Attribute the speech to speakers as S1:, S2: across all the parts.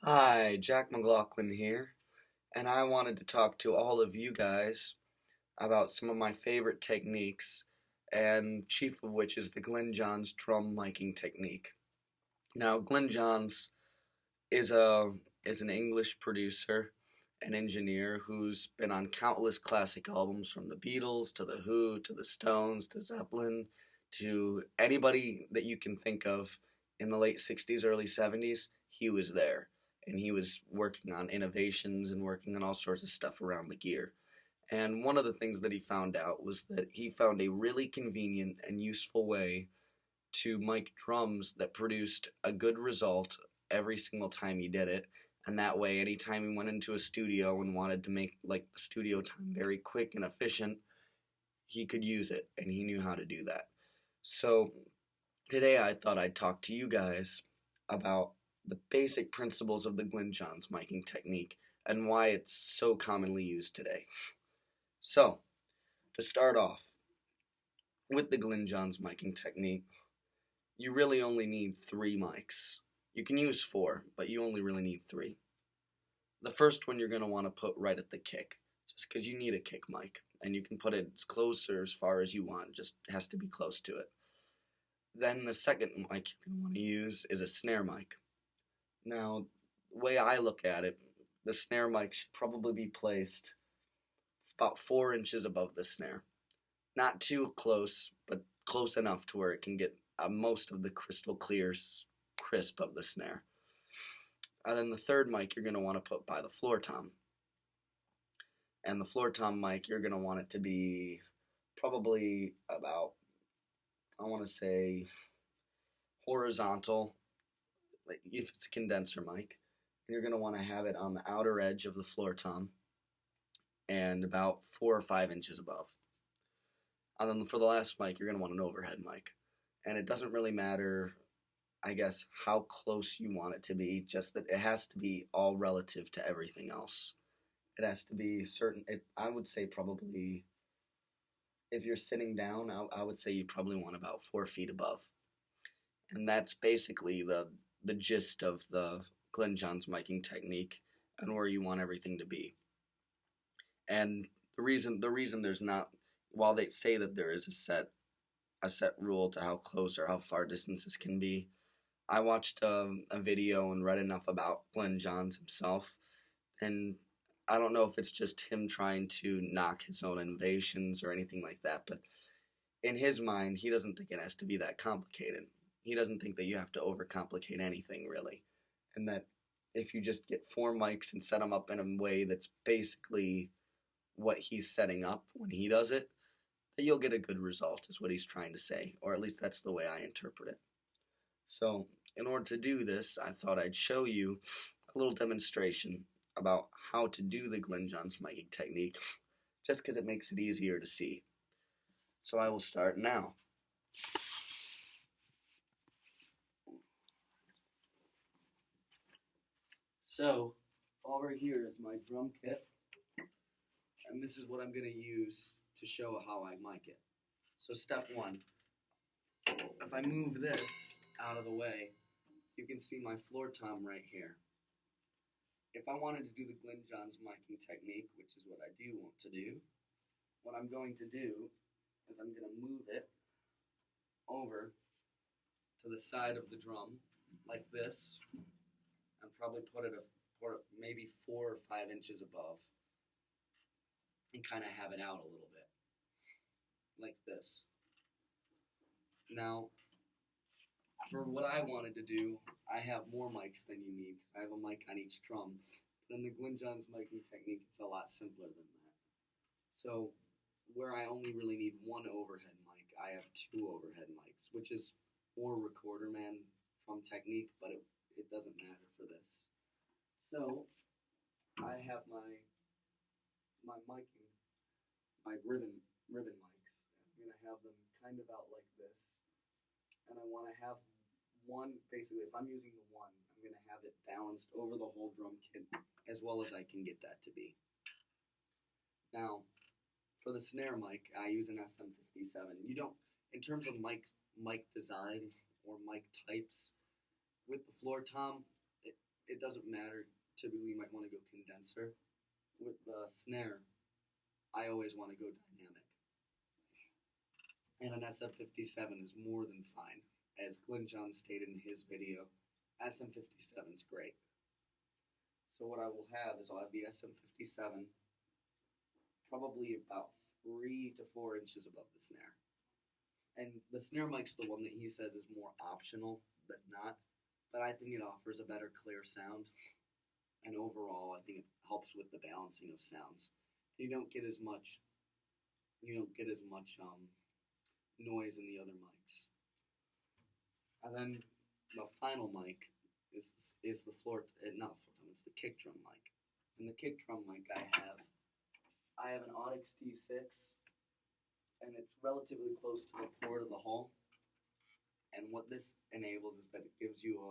S1: Hi, Jack McLaughlin here, and I wanted to talk to all of you guys about some of my favorite techniques, and chief of which is the Glyn Johns drum miking technique. Now, Glyn Johns is a is an English producer and engineer who's been on countless classic albums from the Beatles to the Who to the Stones to Zeppelin to anybody that you can think of in the late 60s, early 70s. He was there and he was working on innovations and working on all sorts of stuff around the gear. And one of the things that he found out was that he found a really convenient and useful way to mic drums that produced a good result every single time he did it. And that way, anytime he went into a studio and wanted to make like the studio time very quick and efficient, he could use it and he knew how to do that. So today I thought I'd talk to you guys about the basic principles of the Glyn Johns miking technique and why it's so commonly used today. So, to start off with the Glyn Johns miking technique, you really only need three mics. You can use four, but you only really need three. The first one you're going to want to put right at the kick, just because you need a kick mic, and you can put it as close or as far as you want, just has to be close to it. Then the second mic you're going to want to use is a snare mic. Now, the way I look at it, the snare mic should probably be placed about 4 inches above the snare. Not too close, but close enough to where it can get most of the crystal clear crisp of the snare. And then the third mic you're going to want to put by the floor tom. And the floor tom mic, you're going to want it to be probably about, I want to say, horizontal, like if it's a condenser mic. And you're going to want to have it on the outer edge of the floor tom and about 4 or 5 inches above. And then for the last mic, you're going to want an overhead mic. And it doesn't really matter, I guess, how close you want it to be, just that it has to be all relative to everything else. It has to be certain, I would say probably, if you're sitting down, I would say you probably want about 4 feet above. And that's basically the gist of the Glyn Johns miking technique and where you want everything to be. And the reason there's not, while they say that there is a set rule to how close or how far distances can be, I watched a video and read enough about Glyn Johns himself, and I don't know if it's just him trying to knock his own innovations or anything like that, but in his mind, he doesn't think it has to be that complicated. He doesn't think that you have to overcomplicate anything, really, and that if you just get 4 mics and set them up in a way that's basically what he's setting up when he does it, that you'll get a good result, is what he's trying to say, or at least that's the way I interpret it. So, in order to do this, I thought I'd show you a little demonstration about how to do the Glyn Johns miking technique, just because it makes it easier to see. So I will start now. So, over here is my drum kit, and this is what I'm going to use to show how I mic it. So step one, if I move this out of the way, you can see my floor tom right here. If I wanted to do the Glyn Johns miking technique, which is what I do want to do, what I'm going to do is I'm going to move it over to the side of the drum like this and probably put it maybe 4 or 5 inches above and kind of have it out a little bit like this. Now, for what I wanted to do, I have more mics than you need. I have a mic on each drum. But in the Glyn Johns miking technique, it's a lot simpler than that. So, where I only really need one overhead mic, I have 2 overhead mics, which is more recorder man drum technique, but it doesn't matter for this. So, I have my miking, my ribbon mics. I'm going to have them kind of out like this. And I want to have one, basically, if I'm using the one, I'm going to have it balanced over the whole drum kit as well as I can get that to be. Now, for the snare mic, I use an SM57. You don't, in terms of mic design or mic types, with the floor tom, it it doesn't matter. Typically, you might want to go condenser. With the snare, I always want to go dynamic. And an SM57 is more than fine. As Glyn John stated in his video, SM57 is great. So what I will have is I'll have the SM57 probably about 3 to 4 inches above the snare. And the snare mic's the one that he says is more optional than not, but I think it offers a better clear sound. And overall, I think it helps with the balancing of sounds. You don't get as much noise in the other mics. And then the final mic is the not floor tom, it's the kick drum mic. And the kick drum mic I have an Audix D6, and it's relatively close to the port of the hull. And what this enables is that it gives you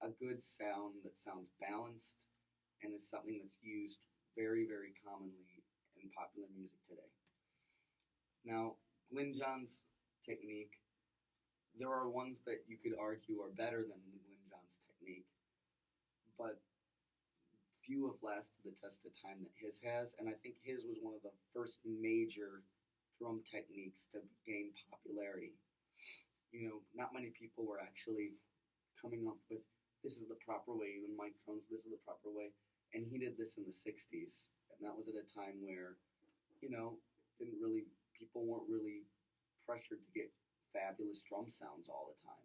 S1: a good sound that sounds balanced, and is something that's used very, very commonly in popular music today. Now, Glyn John's technique, there are ones that you could argue are better than Glyn John's technique, but few have lasted the test of time that his has, and I think his was one of the first major drum techniques to gain popularity. Not many people were actually coming up with, this is the proper way, even mic drums, this is the proper way, and he did this in the 60s, and that was at a time where, people weren't really pressured to get fabulous drum sounds all the time.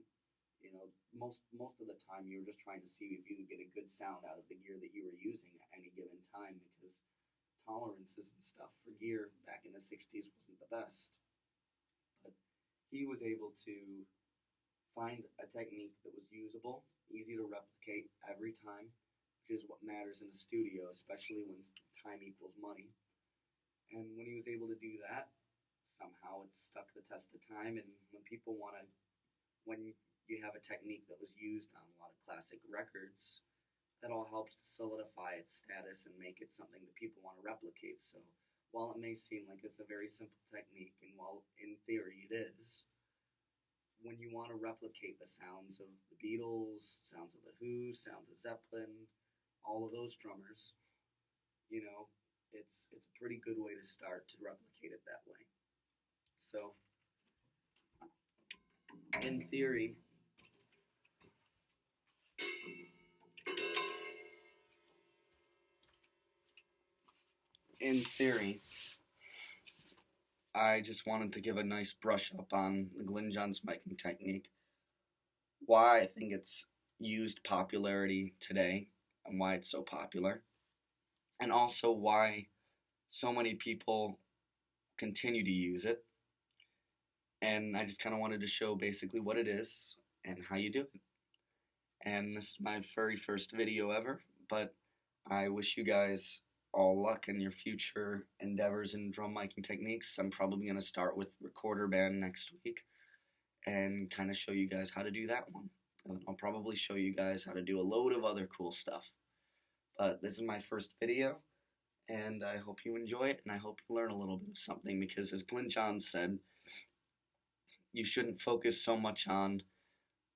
S1: Most of the time you were just trying to see if you could get a good sound out of the gear that you were using at any given time, because tolerances and stuff for gear back in the 60s wasn't the best. But he was able to find a technique that was usable, easy to replicate every time, which is what matters in a studio, especially when time equals money. And when he was able to do that, somehow it stuck the test of time. And when you have a technique that was used on a lot of classic records, that all helps to solidify its status and make it something that people want to replicate. So while it may seem like it's a very simple technique, and while in theory it is, when you want to replicate the sounds of the Beatles, sounds of the Who, sounds of Zeppelin, all of those drummers, it's a pretty good way to start to replicate it that way. So in theory, I just wanted to give a nice brush up on the Glyn John's miking technique, why I think it's used popularity today, and why it's so popular, and also why so many people continue to use it. And I just kind of wanted to show basically what it is and how you do it. And this is my very first video ever, but I wish you guys all luck in your future endeavors in drum miking techniques. I'm probably going to start with recorder band next week and kind of show you guys how to do that one. I'll probably show you guys how to do a load of other cool stuff. But this is my first video, and I hope you enjoy it, and I hope you learn a little bit of something, because as Glyn John said, you shouldn't focus so much on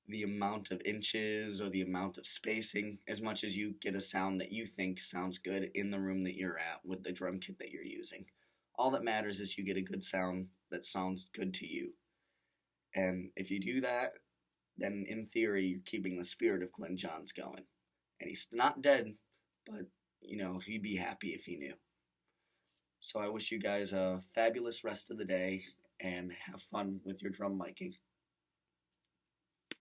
S1: the amount of inches or the amount of spacing as much as you get a sound that you think sounds good in the room that you're at with the drum kit that you're using. All that matters is you get a good sound that sounds good to you. And if you do that, then in theory you're keeping the spirit of Glyn Johns going. And he's not dead, but he'd be happy if he knew. So I wish you guys a fabulous rest of the day and have fun with your drum miking.